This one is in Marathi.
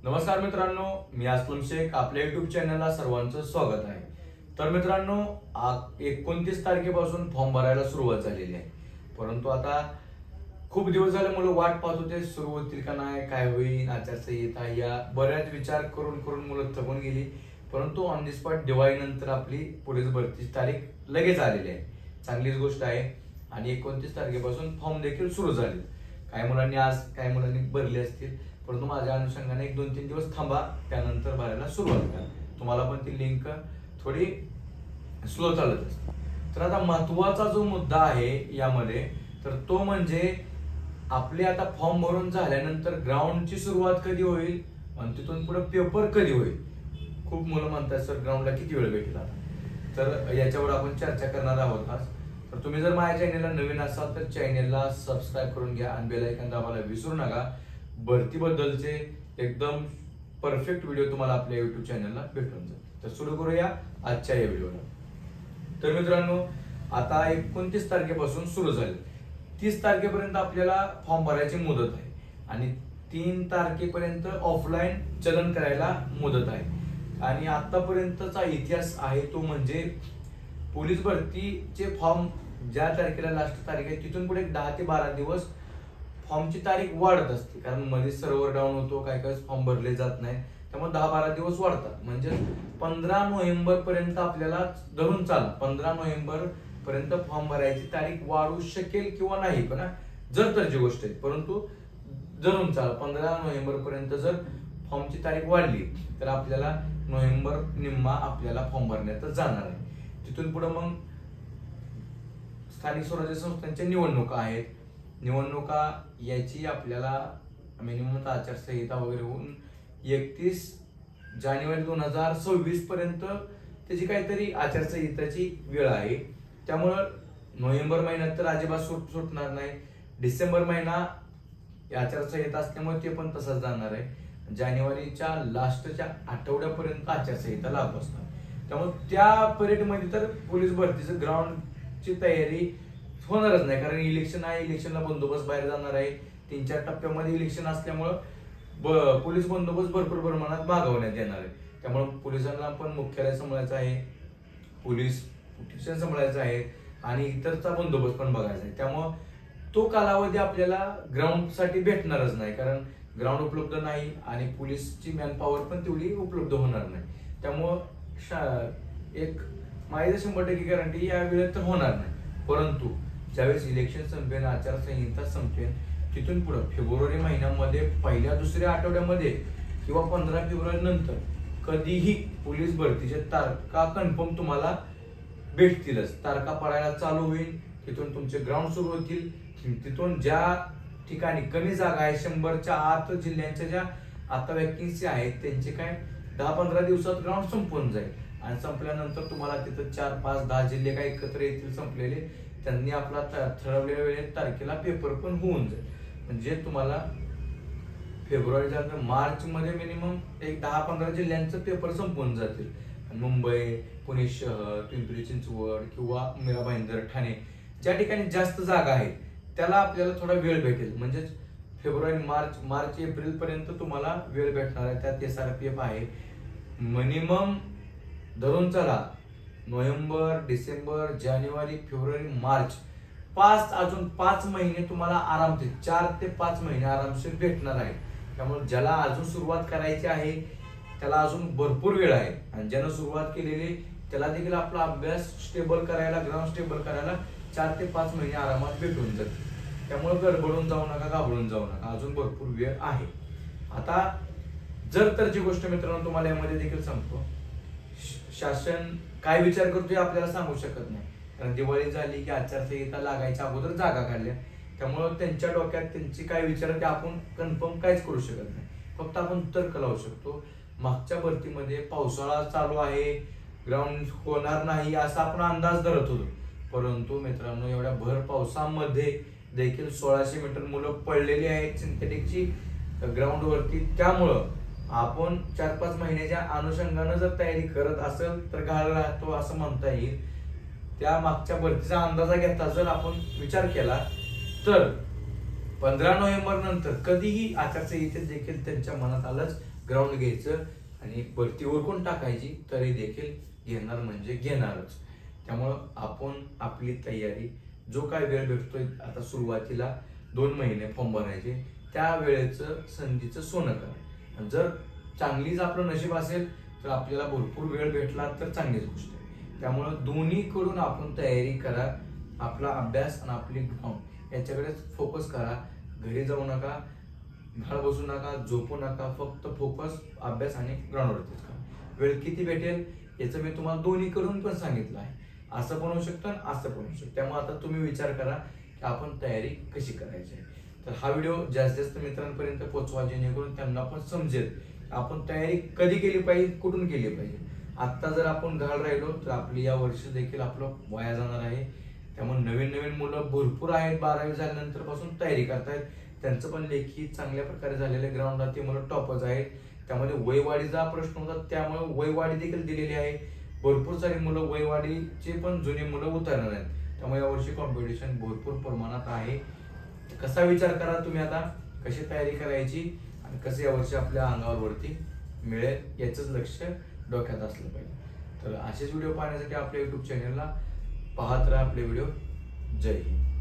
नमस्कार मित्रांनो, मी अस्लम शेख. आपल्या युट्यूब चॅनलला सर्वांचं स्वागत आहे. तर मित्रांनो, 29 तारखेपासून फॉर्म भरायला सुरुवात झालेली आहे. परंतु आता खूप दिवस झाले मुलं वाट पाहत होते सुरू होतील का नाही, काय होईल, आचारसंहिता, या बऱ्याच विचार करून करून मुलं थकून गेली. परंतु ऑन दी स्पॉट दिवाळीनंतर आपली पोलीस भरतीची तारीख लगेच आलेली आहे. चांगलीच गोष्ट आहे. आणि 29 तारखेपासून फॉर्म देखील सुरू झाले. काही मुलांनी आज, काही मुलांनी भरले असतील. परंतु माझ्या अनुषंगाने 1-2-3 दिवस थांबा, त्यानंतर भरायला सुरुवात करा. तुम्हाला पण ती लिंक थोडी स्लो चालत असते. तर आता महत्वाचा जो मुद्दा आहे यामध्ये, तर तो म्हणजे आपले आता फॉर्म भरून झाल्यानंतर ग्राउंडची सुरुवात कधी होईल आणि तिथून पुढे पेपर कधी होईल. खूप मुलं म्हणतात सर ग्राउंडला किती वेळ भेटेल आता. तर याच्यावर आपण चर्चा करणार आहोत आज. तर तुम्ही जर माझ्या चॅनेलला नवीन असाल तर चॅनेलला सबस्क्राईब करून घ्या आणि बेल आयकॉन दाबायला विसरू नका. भरतीबद्दलचे एकदम परफेक्ट व्हिडिओ तुम्हाला आपल्या युट्यूब चॅनलला भेटून जाईल. तर सुरू करूया आजच्या या व्हिडिओला. तर मित्रांनो, आता 29 तारखेपासून सुरू झाले. 30 तारखेपर्यंत आपल्याला फॉर्म भरायची मुदत आहे आणि 3 तारखेपर्यंत ऑफलाईन चलन करायला मुदत आहे. आणि आतापर्यंतचा इतिहास आहे तो म्हणजे पोलीस भरतीचे फॉर्म ज्या तारखेला लास्ट तारीख आहे तिथून पुढे 10 ते 12 दिवस फॉर्मची तारीख वाढत असते. कारण मध्ये सर्व्हर डाऊन होतो, काही काही फॉर्म भरले जात नाही, त्यामुळे 10-12 दिवस वाढतात. म्हणजे 15 नोव्हेंबर पर्यंत आपल्याला धरून चाल 15 नोव्हेंबर पर्यंत फॉर्म भरायची तारीख वाढू शकेल किंवा नाही, पण जर तरची गोष्ट आहे. परंतु धरून चाल 15 नोव्हेंबर पर्यंत जर फॉर्मची तारीख वाढली तर आपल्याला नोव्हेंबर निम्मा आपल्याला फॉर्म भरण्यात जाणार आहे. तिथून पुढे मग स्थानिक स्वराज्य संस्थांच्या निवडणुका आहेत. निवडणुका याची आपल्याला मिनिमम आचारसंहिता वगैरे होऊन 31 जानेवारी 2026 पर्यंत त्याची काहीतरी आचारसंहिताची वेळ आहे. त्यामुळं नोव्हेंबर महिन्यात तर अजिबात सुटणार नाही. डिसेंबर महिना आचारसंहिता असल्यामुळे ते पण तसंच जाणार आहे. जानेवारीच्या लास्टच्या आठवड्यापर्यंत आचारसंहिता लागू असणार. त्यामुळे त्या पिरियडमध्ये तर पोलीस भरतीचं ग्राउंडची तयारी होणारच नाही. कारण इलेक्शन आहे, इलेक्शनला बंदोबस्त बाहेर जाणार आहे. 3-4 टप्प्यामध्ये इलेक्शन असल्यामुळं पोलीस बंदोबस्त भरपूर प्रमाणात मागवण्यात येणार आहे. त्यामुळे पोलिसांना पण मुख्यालय सांभाळायचं आहे, पोलीस स्टेशन सांभाळायचं आहे आणि इतरचा बंदोबस्त पण बघायचा आहे. त्यामुळं तो कालावधी आपल्याला ग्राउंडसाठी भेटणारच नाही. कारण ग्राउंड उपलब्ध नाही आणि पोलीसची मॅनपॉवर पण तेवढी उपलब्ध होणार नाही. त्यामुळं एक माझी 100% गॅरंटी या वेळेत तर होणार नाही. परंतु ज्यावेळेस इलेक्शन संपेन, आचारसंहिता संपेन, तिथून पुढे फेब्रुवारी महिन्यामध्ये पहिल्या दुसऱ्या आठवड्यामध्ये किंवा 15 फेब्रुवारी नंतर कधीही पोलीस भरतीच्या तारखा कन्फर्म तुम्हाला भेटतीलच. तारखा पडायला चालू होईल, तिथून तुमचे ग्राउंड सुरू होतील. तिथून ज्या ठिकाणी कमी जागा आहे, 100च्या आत जिल्ह्यांच्या ज्या आता वॅकन्सी आहेत, त्यांचे काय 10-15 दिवसात ग्राउंड संपून जाईल. आणि संपल्यानंतर तुम्हाला तिथं 4, 5, 10 जिल्हे काय एकत्र येतील संपलेले, त्यांनी आपला ठरवलेल्या वेळेत तारखेला पेपर पण होऊन जाईल. म्हणजे तुम्हाला फेब्रुवारीच्या मार्च मध्ये मिनिमम एक 10-15 जिल्ह्यांचं पेपर संपून जातील. मुंबई, पुणे शहर, पिंपरी चिंचवड किंवा मीरा भाईंदर, ठाणे ज्या ठिकाणी जास्त जागा आहेत त्याला आपल्याला थोडा वेळ भेटेल. म्हणजे फेब्रुवारी, मार्च एप्रिल पर्यंत तुम्हाला वेळ भेटणार आहे. त्यात SRPF आहे. मिनिमम धरून चला नोव्हेंबर, डिसेंबर, जानेवारी, फेब्रुवारी, मार्च, अजून 5 महिने तुम्हाला आरामशीर 4 ते 5 महिने आरामशीर भेटणार आहे. त्यामुळे ज्याला अजून सुरुवात करायची आहे त्याला अजून भरपूर वेळ आहे. आणि ज्यानं सुरुवात केलेली त्याला देखील आपला अभ्यास स्टेबल करायला, ग्राउंड स्टेबल करायला 4 ते 5 महिने आरामात भेटून जातील. त्यामुळे गडबडून जाऊ नका, घाबरून जाऊ नका, अजून भरपूर वेळ आहे. आता जर तरची गोष्ट मित्रांनो तुम्हाला यामध्ये देखील सांगतो, शासन काय विचार करतोय आपल्याला सांगू शकत नाही. कारण दिवाळी झाली की आचारसंहिता लागायच्या अगोदर जागा काढल्या, त्यामुळे त्यांच्या डोक्यात त्यांची काय विचार ते आपण कन्फर्म काहीच करू शकत नाही. फक्त आपण तर्क लावू शकतो. मागच्या भरतीमध्ये पावसाळा चालू आहे, ग्राउंड होणार नाही असा आपण अंदाज धरत होतो. परंतु मित्रांनो, एवढ्या भर पावसामध्ये देखील 1600 मीटर मुलं पडलेली आहेत सिंथेटिकची ग्राउंड वरती. त्यामुळं आपण 4-5 महिन्याच्या अनुषंगानं जर तयारी करत असेल तर घाल राहतो असं म्हणता येईल. त्या मागच्या भरतीचा अंदाजा घेता जर आपण विचार केला तर 15 नोव्हेंबर नंतर कधीही आचारसंहितेत देखील त्यांच्या मनात आलंच ग्राउंड घ्यायचं आणि भरती उरकून टाकायची तरी देखील घेणार म्हणजे घेणारच. त्यामुळं आपण आपली तयारी, जो काय वेळ भेटतोय आता सुरुवातीला 2 महिने फॉर्म भरायचे, त्या वेळेचं संधीचं सोनं करा. जर चांगलीच आपलं नशीब असेल तर आपल्याला भरपूर वेळ भेटला तर चांगलीच गोष्ट आहे. त्यामुळं दोन्हीकडून आपण तयारी करा. आपला अभ्यास आणि आपली ग्राउंड याच्याकडेच फोकस करा. घरी जाऊ नका, घाल बसू नका, झोपू नका, फक्त फोकस अभ्यास आणि ग्राउंडवरतीच करा. वेळ किती भेटेल याचं मी तुम्हाला दोन्हीकडून पण सांगितलं आहे. असं पण होऊ शकतं आणि असं पण होऊ शकतं. त्यामुळे आता तुम्ही विचार करा की आपण तयारी कशी करायची आहे. तर हा व्हिडिओ जास्तीत जास्त मित्रांपर्यंत पोहोचवा, जेणेकरून त्यांना पण समजेल आपण तयारी कधी केली पाहिजे, कुठून केली पाहिजे. आत्ता जर आपण घाल राहिलो तर आपली या वर्षी देखील आपलं वाया जाणार आहे. त्यामुळे नवीन नवीन मुलं भरपूर आहेत, 12वी झाल्यानंतर पासून तयारी करतायत. त्यांचं पण लेखी चांगल्या प्रकारे झालेले ग्राउंडला ते मुलं टॉपच आहेत. त्यामध्ये वयवाढीचा प्रश्न होता, त्यामुळे वयवाढी देखील दिलेली आहे. भरपूर सारी मुलं वयवाढीचे पण जुने मुलं उतरणार आहेत. त्यामुळे यावर्षी कॉम्पिटिशन भरपूर प्रमाणात आहे. कसा विचार करा तुम्ही आता, कशी तयारी करायची आणि कसं यावर्षी आपल्या अंगावर वरती मिळेल याचंच लक्ष डोक्यात असलं पाहिजे. तर असेच व्हिडिओ पाहण्यासाठी आपल्या YouTube चॅनलला पाहत राहा आपले व्हिडिओ. जय हिंद.